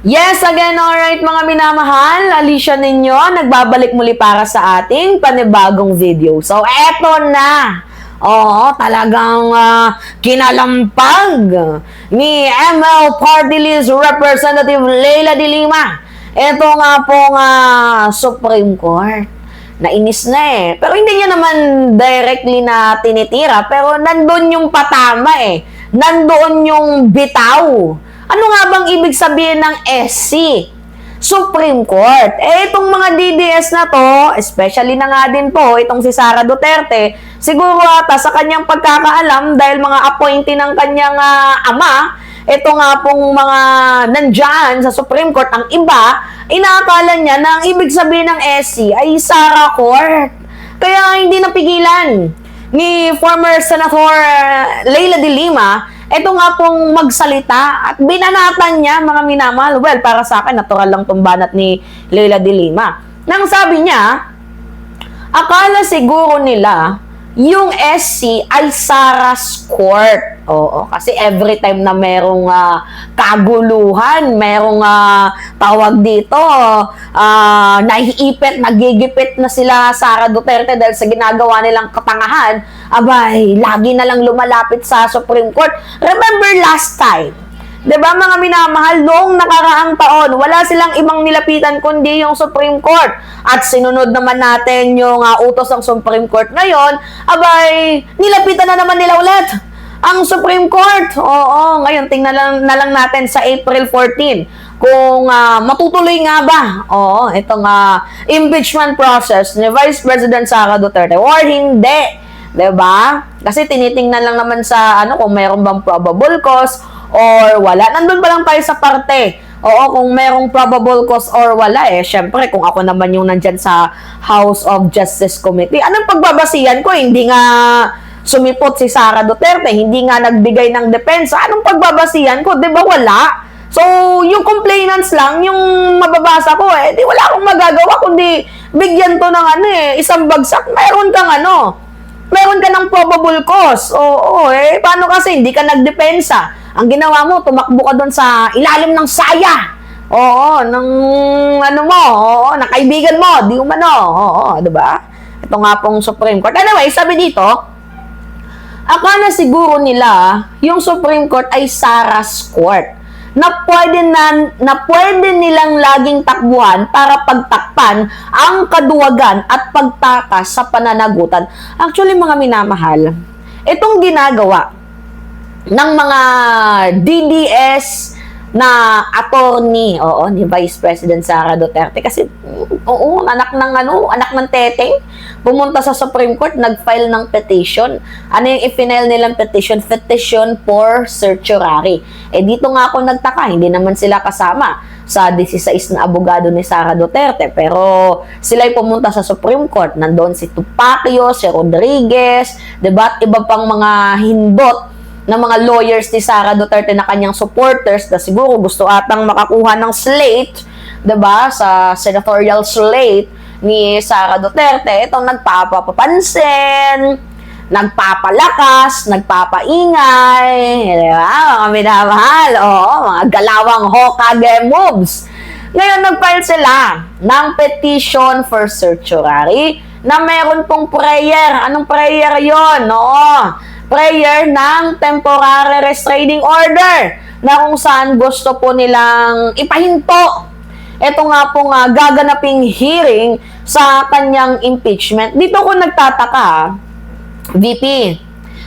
Yes, again, alright mga minamahal, Alicia ninyo, nagbabalik muli para sa ating panibagong video. So, eto na! Oo, talagang kinalampag ni ML Party List Representative Leila de Lima. Ito nga pong Supreme Court. Nainis na eh. Pero hindi niya naman directly na tinitira, pero nandun yung patama eh. Nandoon yung bitaw. Ano nga bang ibig sabihin ng SC? Supreme Court. Eh, itong mga DDS na to, especially na nga din po, itong si Sara Duterte, siguro ata sa kanyang pagkakaalam, dahil mga appointee ng kanyang ama, ito nga pong mga nandyan sa Supreme Court, ang iba, inaakala niya na ang ibig sabihin ng SC ay Sara Court. Kaya hindi napigilan ni former Senator Leila de Lima ito nga pong magsalita at binanatan niya, mga minamahal. Well, para sa akin, natural lang itong banat ni Leila de Lima. Nang sabi niya, akala siguro nila yung SC ay Sara's Court. Oo, kasi every time na merong kaguluhan, merong tawag dito, naiipit, nagigipit na sila Sara Duterte dahil sa ginagawa nilang katangahan, abay, lagi na lang lumalapit sa Supreme Court. Remember last time, 'di ba mga minamahal, noong nakaraang taon, wala silang ibang nilapitan kundi yung Supreme Court. At sinunod naman natin yung utos ng Supreme Court ngayon, abay, nilapitan na naman nila ulit ang Supreme Court. Oo, ngayon tingnan na lang natin sa April 14 kung matutuloy nga ba itong impeachment process ni Vice President Sara Duterte or hindi. 'Di ba? Kasi tinitingnan lang naman sa kung mayroon bang probable cause or wala. Nandun pa lang tayo sa parte. Oo, kung merong probable cause or wala syempre, kung ako naman yung nandyan sa House of Justice Committee, anong pagbabasihan ko? Hindi nga sumipot si Sara Duterte, hindi nga nagbigay ng depensa. Anong pagbabasihan ko? Di ba wala? So, yung complainants lang, yung mababasa ko di wala akong magagawa kundi bigyan to ng isang bagsak. Meron ka ng probable cause. Oo, paano kasi hindi ka nagdepensa? Ang ginawa mo, tumakbo ka doon sa ilalim ng saya. Oo, ng ng kaibigan mo, di umano. Oo, di ba? Ito nga pong Supreme Court. Anyway, sabi dito, akala siguro nila yung Supreme Court ay Sara's Court na pwede nilang laging takbuhan para pagtakpan ang kaduwagan at pagtakas sa pananagutan. Actually, mga minamahal, itong ginagawa ng mga DDS na attorney, ni Vice President Sara Duterte, kasi anak ng teteng, pumunta sa Supreme Court, nag-file ng petition. Ano yung i-file nilang petition? Petition for certiorari. Dito nga ako nagtaka, hindi naman sila kasama sa 16 na abogado ni Sara Duterte, pero sila'y pumunta sa Supreme Court. Nandoon si Tupacio, si Rodriguez, diba? At iba pang mga hindot ng mga lawyers ni Sara Duterte na kanyang supporters na siguro gusto atang makakuha ng slate, 'di ba, sa senatorial slate ni Sara Duterte. Itong nagpapapansin, nagpapalakas, nagpapaingay, 'di ba? Mga minamahal, mga galawang Hokage moves. Ngayon nag-file sila ng petition for certiorari na meron pong prayer. Anong prayer 'yon? Prayer ng temporary restraining order na kung saan gusto po nilang ipahinto ito nga pong gaganaping hearing sa kanyang impeachment. Dito ko nagtataka, VP,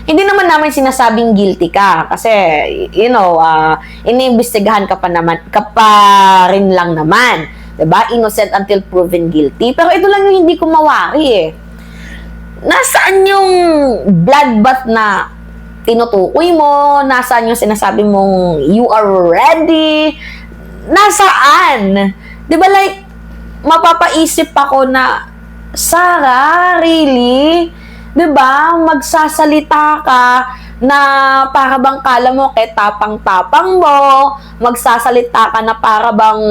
hindi naman namin sinasabing guilty ka kasi, iniimbestigahan ka pa rin lang naman. Diba? Innocent until proven guilty. Pero ito lang yung hindi ko mawari Nasaan yung bloodbath na tinutukoy mo? Nasaan yung sinasabi mong you are ready? Nasaan? Di ba like, mapapaisip ako na, Sara, really? Di ba? Magsasalita ka na para bang kala mo tapang-tapang mo. Magsasalita ka na para bang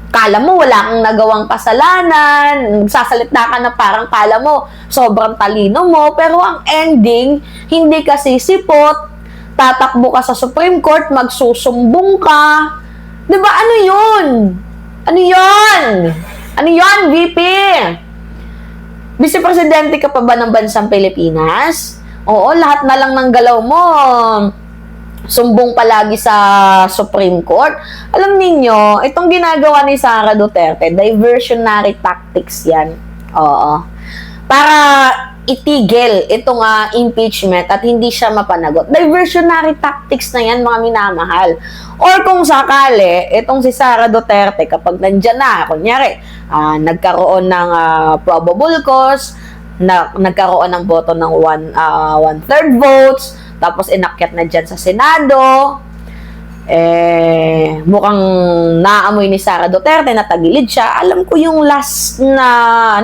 kala mo wala kang nagawang kasalanan, sasalita ka na parang kala mo sobrang talino mo, pero ang ending, hindi ka sisipot, tatakbo ka sa Supreme Court, magsusumbong ka. Diba? Ano yun? Ano yun? Ano yun, VP? Vice Presidente ka pa ba ng bansang Pilipinas? Oo, lahat na lang ng galaw mo. Sumbong palagi sa Supreme Court. Alam ninyo, itong ginagawa ni Sara Duterte, diversionary tactics yan. Oo. Para itigil itong impeachment at hindi siya mapanagot. Diversionary tactics na yan, mga minamahal. Or kung sakali, itong si Sara Duterte, kapag nandyan na, kunyari, nagkaroon ng probable cause, nagkaroon ng boto ng one-third votes, tapos inakyat na dyan sa Senado, mukhang naamoy ni Sara Duterte, natagilid siya. Alam ko yung last na,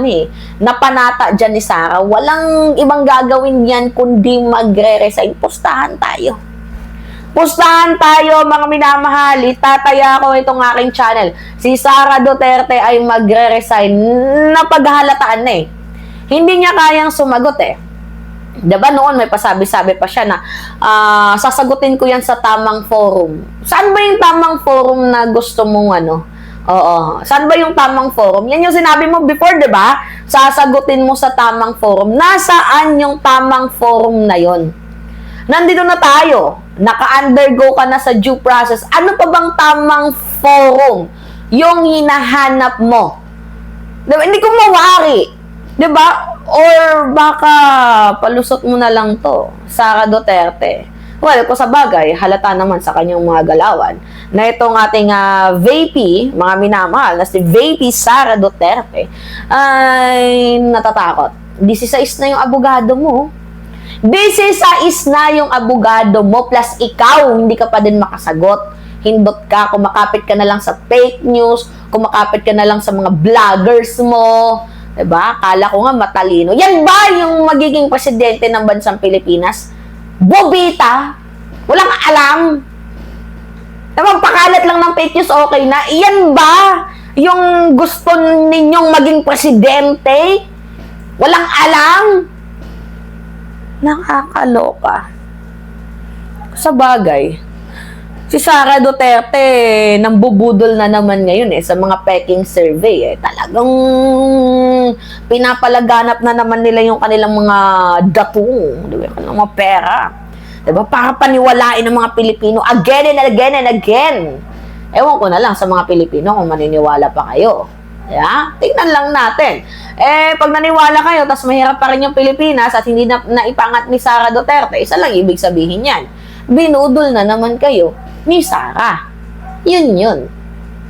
na panata dyan ni Sara, walang ibang gagawin yan kundi magre-resign. Pustahan tayo. Pustahan tayo, mga minamahal. Itataya ko itong aking channel. Si Sara Duterte ay magre-resign. Napaghahalataan na eh. Hindi niya kayang sumagot eh. Diba noon may pasabi-sabi pa siya na sasagutin ko yan sa tamang forum. Saan ba yung tamang forum na gusto mong Oo. Saan ba yung tamang forum? Yan yung sinabi mo before, diba? Sasagutin mo sa tamang forum. Nasaan yung tamang forum na yon? Nandito na tayo. Naka-undergo ka na sa due process. Ano pa bang tamang forum yung hinahanap mo? Diba? Hindi ko mawari. Diba? Or baka palusot mo na lang to, Sara Duterte. Well, kung sa bagay, halata naman sa kanyang mga galawan na itong ating VP, mga minamahal, na si VP Sara Duterte, ay natatakot. 16 na yung abogado mo. 16 na yung abogado mo, plus ikaw, hindi ka pa din makasagot. Hindot ka, kumakapit ka na lang sa fake news, kumakapit ka na lang sa mga vloggers mo. Diba? Kala ko nga matalino. Yan ba yung magiging presidente ng bansang Pilipinas? Bobita? Walang alam? Pakalat lang ng fake news, okay na? Yan ba yung gusto ninyong maging presidente? Walang alam? Nakakaloka. Sa bagay, si Sara Duterte nambubudol na naman ngayon sa mga peking survey. Talagang pinapalaganap na naman nila yung kanilang mga datong, diba? Kanilang mga pera. Diba? Para paniwalain ng mga Pilipino again and again and again. Ewan ko na lang sa mga Pilipino kung maniniwala pa kayo. Yeah? Tingnan lang natin. Pag naniwala kayo, tas mahirap pa rin yung Pilipinas at hindi na naipangat ni Sara Duterte, isa lang ibig sabihin yan. Binudol na naman kayo ni Sara. Yun.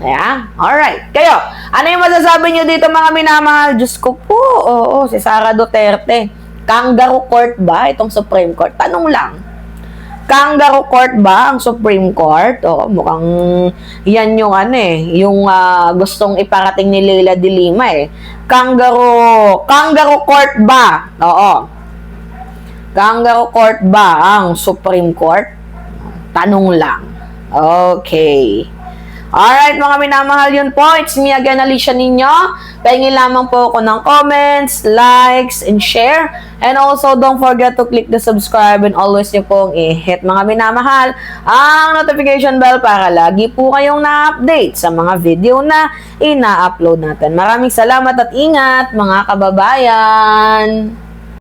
Yeah? Alright. Kayo, ano yung masasabi nyo dito, mga minamahal? Diyos ko po, oo, si Sara Duterte. Kangaroo court ba itong Supreme Court? Tanong lang. Kangaroo court ba ang Supreme Court? Oo, mukhang yan yung yung gustong iparating ni Leila de Lima Kangaroo court ba? Oo. Kangaroo court ba ang Supreme Court? Tanong lang. Okay. Alright, mga minamahal, yun po. It's me again, Alicia Nino. Pahingin lamang po ako ng comments, likes, and share. And also, don't forget to click the subscribe and always nyo pong i-hit, mga minamahal, ang notification bell para lagi po kayong na-update sa mga video na ina-upload natin. Maraming salamat at ingat, mga kababayan!